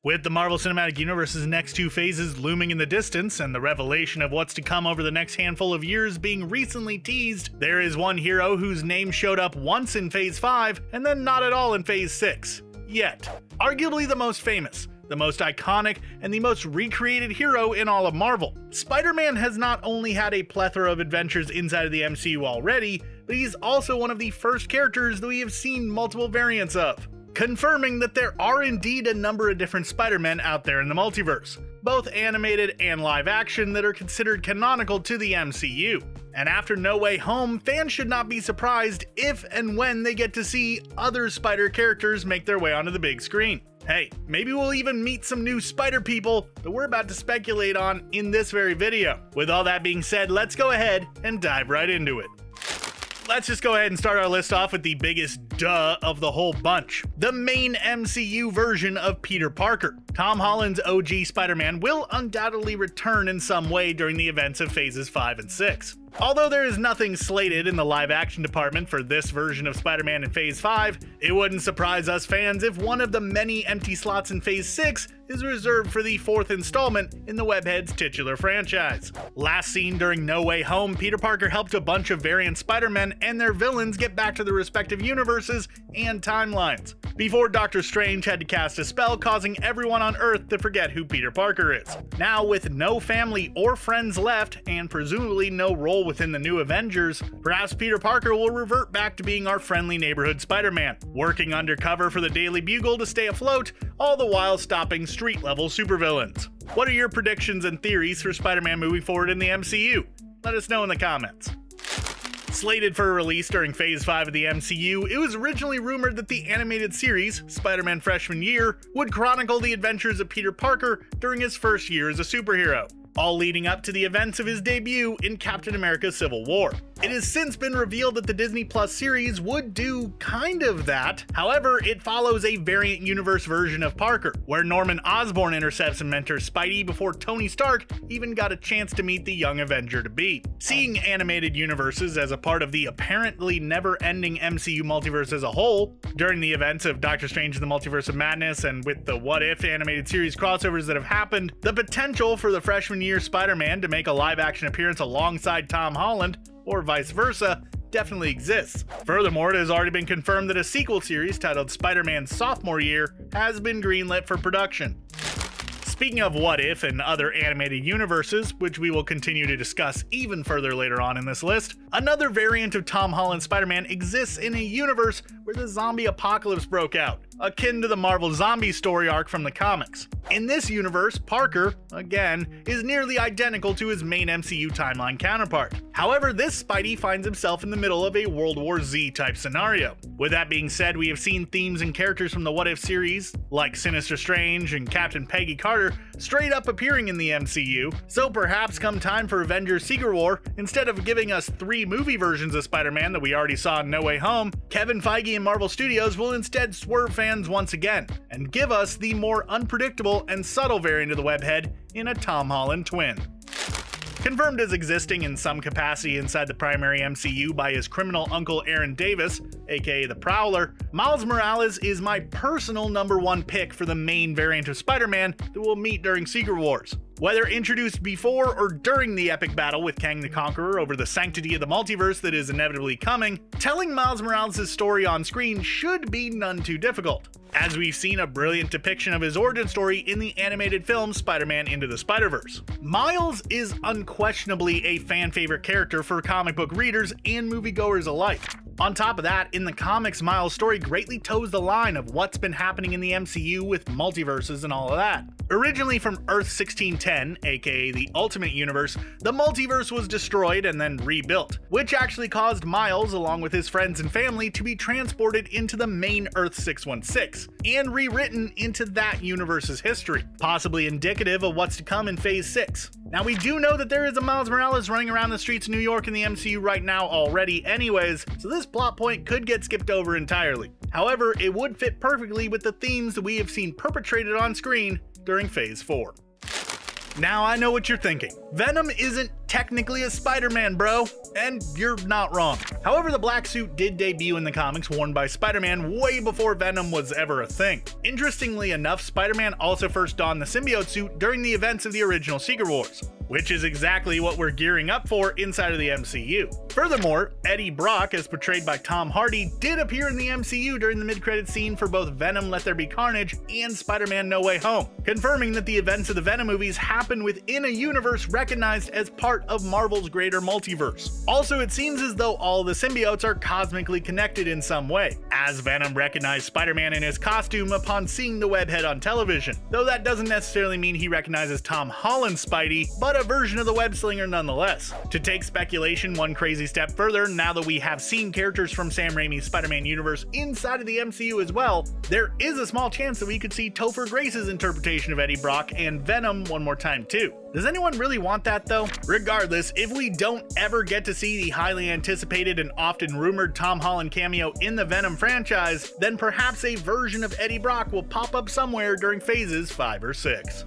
With the Marvel Cinematic Universe's next two phases looming in the distance and the revelation of what's to come over the next handful of years being recently teased, there is one hero whose name showed up once in Phase 5 and then not at all in Phase 6. Yet. Arguably the most famous, the most iconic, and the most recreated hero in all of Marvel. Spider-Man has not only had a plethora of adventures inside of the MCU already, but he's also one of the first characters that we have seen multiple variants of, confirming that there are indeed a number of different Spider-Men out there in the multiverse, both animated and live action, that are considered canonical to the MCU. And after No Way Home, fans should not be surprised if and when they get to see other Spider characters make their way onto the big screen. Hey, maybe we'll even meet some new Spider people that we're about to speculate on in this very video. With all that being said, let's go ahead and dive right into it. Let's just go ahead and start our list off with the biggest duh of the whole bunch. The main MCU version of Peter Parker. Tom Holland's OG Spider-Man will undoubtedly return in some way during the events of Phases 5 and 6. Although there is nothing slated in the live-action department for this version of Spider-Man in Phase 5, it wouldn't surprise us fans if one of the many empty slots in Phase 6 is reserved for the fourth installment in the Webhead's titular franchise. Last seen during No Way Home, Peter Parker helped a bunch of variant Spider-Men and their villains get back to their respective universes and timelines, before Doctor Strange had to cast a spell causing everyone on Earth to forget who Peter Parker is. Now, with no family or friends left, and presumably no role within the new Avengers, perhaps Peter Parker will revert back to being our friendly neighborhood Spider-Man, working undercover for the Daily Bugle to stay afloat, all the while stopping street-level supervillains. What are your predictions and theories for Spider-Man moving forward in the MCU? Let us know in the comments. Slated for release during Phase 5 of the MCU, it was originally rumored that the animated series, Spider-Man Freshman Year, would chronicle the adventures of Peter Parker during his first year as a superhero, all leading up to the events of his debut in Captain America: Civil War. It has since been revealed that the Disney Plus series would do kind of that. However, it follows a variant universe version of Parker, where Norman Osborn intercepts and mentors Spidey before Tony Stark even got a chance to meet the young Avenger-to-be. Seeing animated universes as a part of the apparently never-ending MCU multiverse as a whole, during the events of Doctor Strange in the Multiverse of Madness and with the What If animated series crossovers that have happened, the potential for the freshman year Spider-Man to make a live-action appearance alongside Tom Holland, or vice versa, definitely exists. Furthermore, it has already been confirmed that a sequel series titled Spider-Man Sophomore Year has been greenlit for production. Speaking of What If and other animated universes, which we will continue to discuss even further later on in this list, another variant of Tom Holland's Spider-Man exists in a universe where the zombie apocalypse broke out, akin to the Marvel zombie story arc from the comics. In this universe, Parker, again, is nearly identical to his main MCU timeline counterpart. However, this Spidey finds himself in the middle of a World War Z type scenario. With that being said, we have seen themes and characters from the What If series, like Sinister Strange and Captain Peggy Carter, straight up appearing in the MCU, so perhaps come time for Avengers Secret War, instead of giving us 3 movie versions of Spider-Man that we already saw in No Way Home, Kevin Feige and Marvel Studios will instead swerve fans once again, and give us the more unpredictable and subtle variant of the Webhead in a Tom Holland twin. Confirmed as existing in some capacity inside the primary MCU by his criminal uncle Aaron Davis, aka the Prowler, Miles Morales is my personal #1 pick for the main variant of Spider-Man that we'll meet during Secret Wars. Whether introduced before or during the epic battle with Kang the Conqueror over the sanctity of the multiverse that is inevitably coming, telling Miles Morales' story on screen should be none too difficult, as we've seen a brilliant depiction of his origin story in the animated film Spider-Man Into the Spider-Verse. Miles is unquestionably a fan-favorite character for comic book readers and moviegoers alike. On top of that, in the comics, Miles' story greatly toes the line of what's been happening in the MCU with multiverses and all of that. Originally from Earth 1610, aka the Ultimate Universe, the multiverse was destroyed and then rebuilt, which actually caused Miles, along with his friends and family, to be transported into the main Earth 616, and rewritten into that universe's history, possibly indicative of what's to come in Phase 6. Now, we do know that there is a Miles Morales running around the streets of New York in the MCU right now already anyways, so this plot point could get skipped over entirely. However, it would fit perfectly with the themes that we have seen perpetrated on screen during Phase 4. Now, I know what you're thinking. Venom isn't technically a Spider-Man, bro. And you're not wrong. However, the black suit did debut in the comics worn by Spider-Man way before Venom was ever a thing. Interestingly enough, Spider-Man also first donned the symbiote suit during the events of the original Secret Wars, which is exactly what we're gearing up for inside of the MCU. Furthermore, Eddie Brock, as portrayed by Tom Hardy, did appear in the MCU during the mid-credits scene for both Venom Let There Be Carnage and Spider-Man No Way Home, confirming that the events of the Venom movies happen within a universe recognized as part of Marvel's greater multiverse. Also, it seems as though all the symbiotes are cosmically connected in some way, as Venom recognized Spider-Man in his costume upon seeing the webhead on television, though that doesn't necessarily mean he recognizes Tom Holland's Spidey, but a version of the web slinger nonetheless. To take speculation one crazy step further, now that we have seen characters from Sam Raimi's Spider-Man universe inside of the MCU as well, there is a small chance that we could see Topher Grace's interpretation of Eddie Brock and Venom one more time too. Does anyone really want that though? Regardless, if we don't ever get to see the highly anticipated and often rumored Tom Holland cameo in the Venom franchise, then perhaps a version of Eddie Brock will pop up somewhere during phases 5 or 6.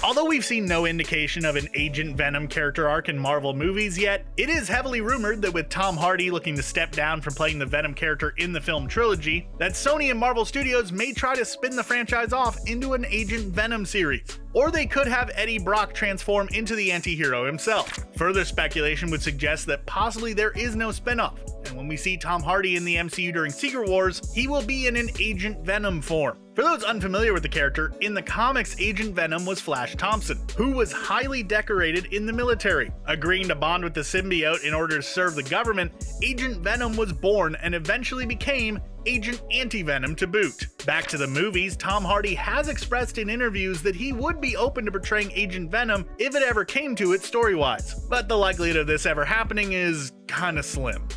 Although we've seen no indication of an Agent Venom character arc in Marvel movies yet, it is heavily rumored that with Tom Hardy looking to step down from playing the Venom character in the film trilogy, that Sony and Marvel Studios may try to spin the franchise off into an Agent Venom series. Or they could have Eddie Brock transform into the anti-hero himself. Further speculation would suggest that possibly there is no spin-off, and when we see Tom Hardy in the MCU during Secret Wars, he will be in an Agent Venom form. For those unfamiliar with the character, in the comics, Agent Venom was Flash Thompson, who was highly decorated in the military. Agreeing to bond with the symbiote in order to serve the government, Agent Venom was born and eventually became Agent Anti-Venom to boot. Back to the movies, Tom Hardy has expressed in interviews that he would be open to portraying Agent Venom if it ever came to it story-wise, but the likelihood of this ever happening is kinda slim.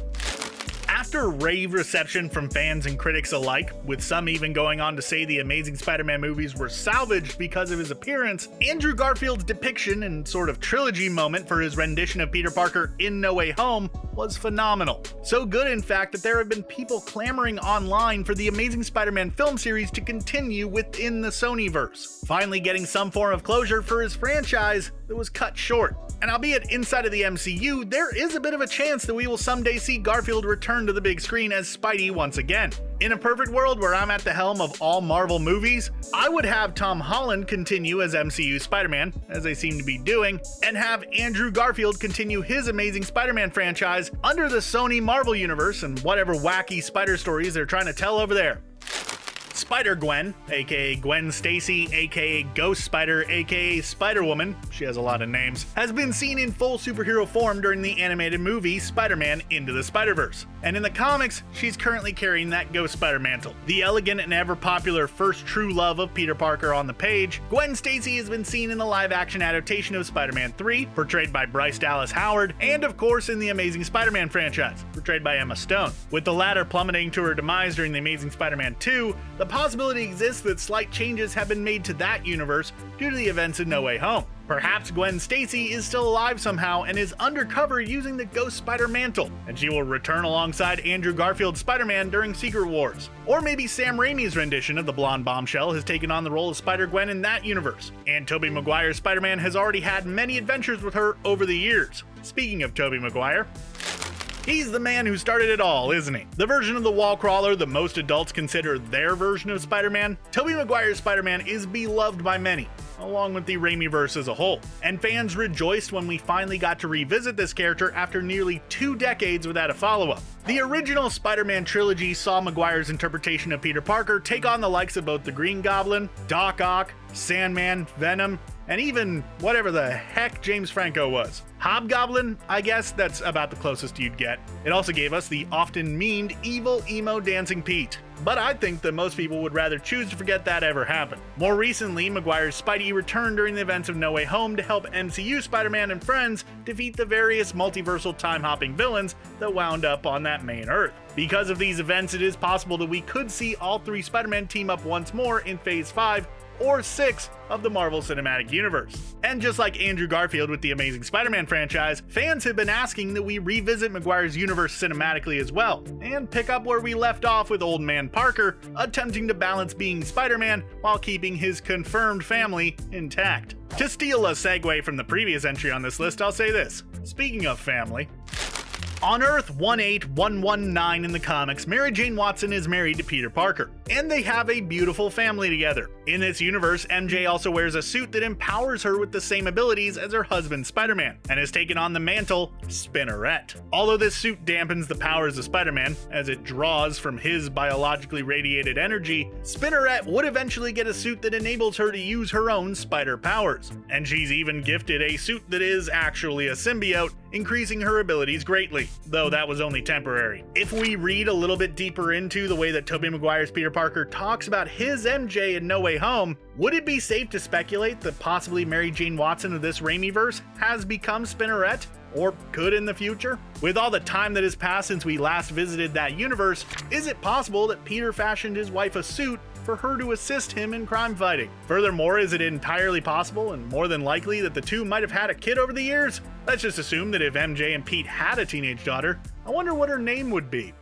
After rave reception from fans and critics alike, with some even going on to say the Amazing Spider-Man movies were salvaged because of his appearance, Andrew Garfield's depiction and sort of trilogy moment for his rendition of Peter Parker in No Way Home was phenomenal. So good, in fact, that there have been people clamoring online for the Amazing Spider-Man film series to continue within the Sonyverse, finally getting some form of closure for his franchise that was cut short. And albeit inside of the MCU, there is a bit of a chance that we will someday see Garfield return to the big screen as Spidey once again. In a perfect world where I'm at the helm of all Marvel movies, I would have Tom Holland continue as MCU Spider-Man, as they seem to be doing, and have Andrew Garfield continue his Amazing Spider-Man franchise under the Sony Marvel universe and whatever wacky spider stories they're trying to tell over there. Spider-Gwen, aka Gwen Stacy, aka Ghost Spider, aka Spider-Woman, she has a lot of names, has been seen in full superhero form during the animated movie Spider-Man Into the Spider-Verse. And in the comics, she's currently carrying that Ghost Spider mantle. The elegant and ever-popular first true love of Peter Parker on the page, Gwen Stacy has been seen in the live-action adaptation of Spider-Man 3, portrayed by Bryce Dallas Howard, and of course in the Amazing Spider-Man franchise, portrayed by Emma Stone. With the latter plummeting to her demise during the Amazing Spider-Man 2, the possibility exists that slight changes have been made to that universe due to the events in No Way Home. Perhaps Gwen Stacy is still alive somehow and is undercover using the Ghost Spider mantle, and she will return alongside Andrew Garfield's Spider-Man during Secret Wars. Or maybe Sam Raimi's rendition of the blonde bombshell has taken on the role of Spider-Gwen in that universe, and Tobey Maguire's Spider-Man has already had many adventures with her over the years. Speaking of Tobey Maguire, he's the man who started it all, isn't he? The version of the wall crawler that most adults consider their version of Spider-Man, Tobey Maguire's Spider-Man is beloved by many, along with the Raimi-Verse as a whole. And fans rejoiced when we finally got to revisit this character after nearly 2 decades without a follow-up. The original Spider-Man trilogy saw Maguire's interpretation of Peter Parker take on the likes of both the Green Goblin, Doc Ock, Sandman, Venom, and even whatever the heck James Franco was. Hobgoblin, I guess that's about the closest you'd get. It also gave us the often memed evil emo Dancing Pete, but I think that most people would rather choose to forget that ever happened. More recently, Maguire's Spidey returned during the events of No Way Home to help MCU Spider-Man and friends defeat the various multiversal time-hopping villains that wound up on that main Earth. Because of these events, it is possible that we could see all 3 Spider-Men team up once more in Phase 5, or 6 of the Marvel Cinematic Universe. And just like Andrew Garfield with the Amazing Spider-Man franchise, fans have been asking that we revisit Maguire's universe cinematically as well, and pick up where we left off with Old Man Parker attempting to balance being Spider-Man while keeping his confirmed family intact. To steal a segue from the previous entry on this list, I'll say this. Speaking of family, on Earth 18119 in the comics, Mary Jane Watson is married to Peter Parker, and they have a beautiful family together. In this universe, MJ also wears a suit that empowers her with the same abilities as her husband Spider-Man, and has taken on the mantle Spinneret. Although this suit dampens the powers of Spider-Man, as it draws from his biologically radiated energy, Spinneret would eventually get a suit that enables her to use her own spider powers. And she's even gifted a suit that is actually a symbiote, increasing her abilities greatly, though that was only temporary. If we read a little bit deeper into the way that Tobey Maguire's Peter Parker talks about his MJ in No Way Home, would it be safe to speculate that possibly Mary Jane Watson of this Raimi-Verse has become Spinneret? Or could in the future? With all the time that has passed since we last visited that universe, is it possible that Peter fashioned his wife a suit for her to assist him in crime fighting? Furthermore, is it entirely possible and more than likely that the two might have had a kid over the years? Let's just assume that if MJ and Pete had a teenage daughter, I wonder what her name would be.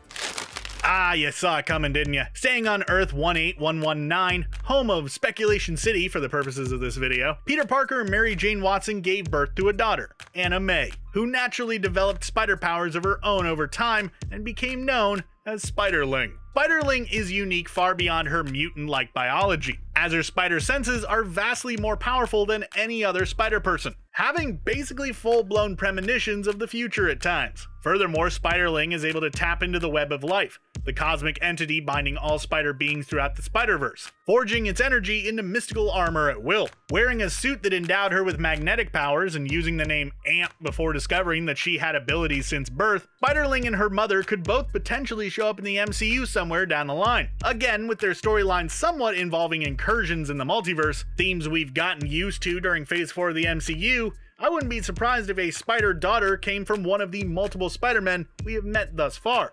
Ah, you saw it coming, didn't you? Staying on Earth 18119, home of Speculation City for the purposes of this video, Peter Parker and Mary Jane Watson gave birth to a daughter, Anna May, who naturally developed spider powers of her own over time and became known as Spiderling. Spiderling is unique far beyond her mutant-like biology, as her spider senses are vastly more powerful than any other spider person, having basically full-blown premonitions of the future at times. Furthermore, Spiderling is able to tap into the web of life, the cosmic entity binding all spider beings throughout the Spider-Verse, forging its energy into mystical armor at will. Wearing a suit that endowed her with magnetic powers and using the name Ant before discovering that she had abilities since birth, Spiderling and her mother could both potentially show up in the MCU somewhere down the line. Again, with their storylines somewhat involving incursions in the multiverse, themes we've gotten used to during Phase 4 of the MCU, I wouldn't be surprised if a spider daughter came from one of the multiple Spider-Men we have met thus far.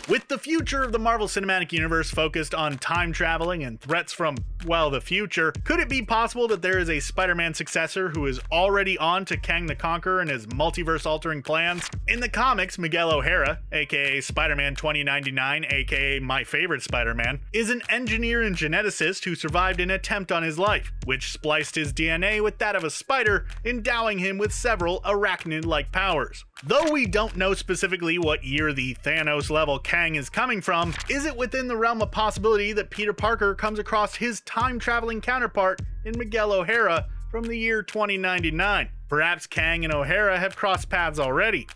With the future of the Marvel Cinematic Universe focused on time traveling and threats from, well, the future, could it be possible that there is a Spider-Man successor who is already on to Kang the Conqueror and his multiverse-altering plans? In the comics, Miguel O'Hara, aka Spider-Man 2099, aka my favorite Spider-Man, is an engineer and geneticist who survived an attempt on his life, which spliced his DNA with that of a spider, endowing him with several arachnid-like powers. Though we don't know specifically what year the Thanos-level Kang is coming from, is it within the realm of possibility that Peter Parker comes across his time-traveling counterpart in Miguel O'Hara from the year 2099? Perhaps Kang and O'Hara have crossed paths already.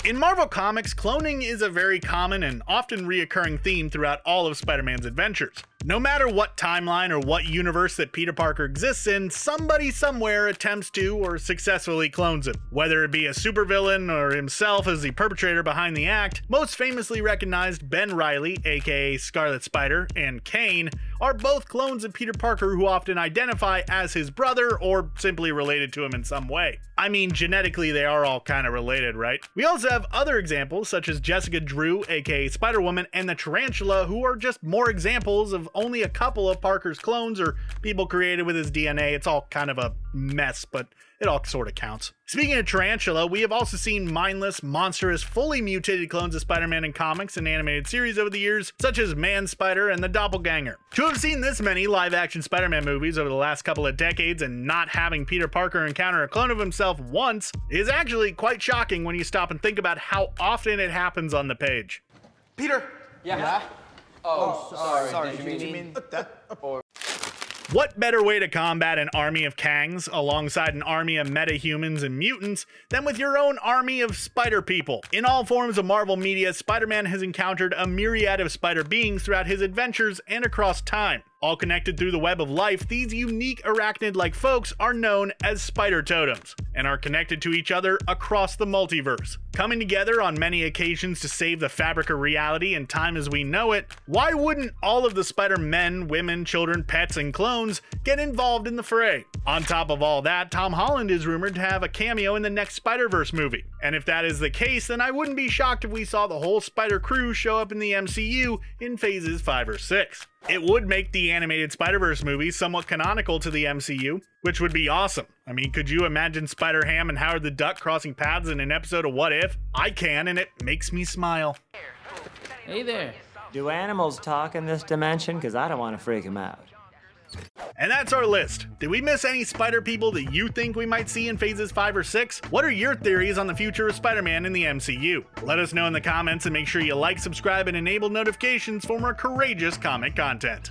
In Marvel Comics, cloning is a very common and often reoccurring theme throughout all of Spider-Man's adventures. No matter what timeline or what universe that Peter Parker exists in, somebody somewhere attempts to or successfully clones him. Whether it be a supervillain or himself as the perpetrator behind the act, most famously recognized Ben Reilly, aka Scarlet Spider, and Kane are both clones of Peter Parker who often identify as his brother or simply related to him in some way. I mean, genetically they are all kind of related, right? We also have other examples such as Jessica Drew, aka Spider-Woman, and the Tarantula, who are just more examples of only a couple of Parker's clones or people created with his DNA. It's all kind of a mess, but it all sort of counts. Speaking of Tarantula, we have also seen mindless, monstrous, fully mutated clones of Spider-Man in comics and animated series over the years, such as Man-Spider and the Doppelganger. To have seen this many live-action Spider-Man movies over the last couple of decades and not having Peter Parker encounter a clone of himself once is actually quite shocking when you stop and think about how often it happens on the page. Peter! Yeah? Oh, sorry. Did you mean that? What better way to combat an army of Kangs alongside an army of metahumans and mutants than with your own army of spider people? In all forms of Marvel media, Spider-Man has encountered a myriad of spider beings throughout his adventures and across time. All connected through the web of life, these unique arachnid-like folks are known as spider totems and are connected to each other across the multiverse. Coming together on many occasions to save the fabric of reality and time as we know it, why wouldn't all of the Spider-Men, women, children, pets, and clones get involved in the fray? On top of all that, Tom Holland is rumored to have a cameo in the next Spider-Verse movie. And if that is the case, then I wouldn't be shocked if we saw the whole Spider crew show up in the MCU in phases 5 or 6. It would make the animated Spider-Verse movie somewhat canonical to the MCU, which would be awesome. I mean, could you imagine Spider-Ham and Howard the Duck crossing paths in an episode of What If? I can, and it makes me smile. Hey there. Do animals talk in this dimension? Because I don't want to freak them out. And that's our list. Did we miss any Spider people that you think we might see in phases 5 or 6? What are your theories on the future of Spider-Man in the MCU? Let us know in the comments and make sure you like, subscribe, and enable notifications for more courageous comic content.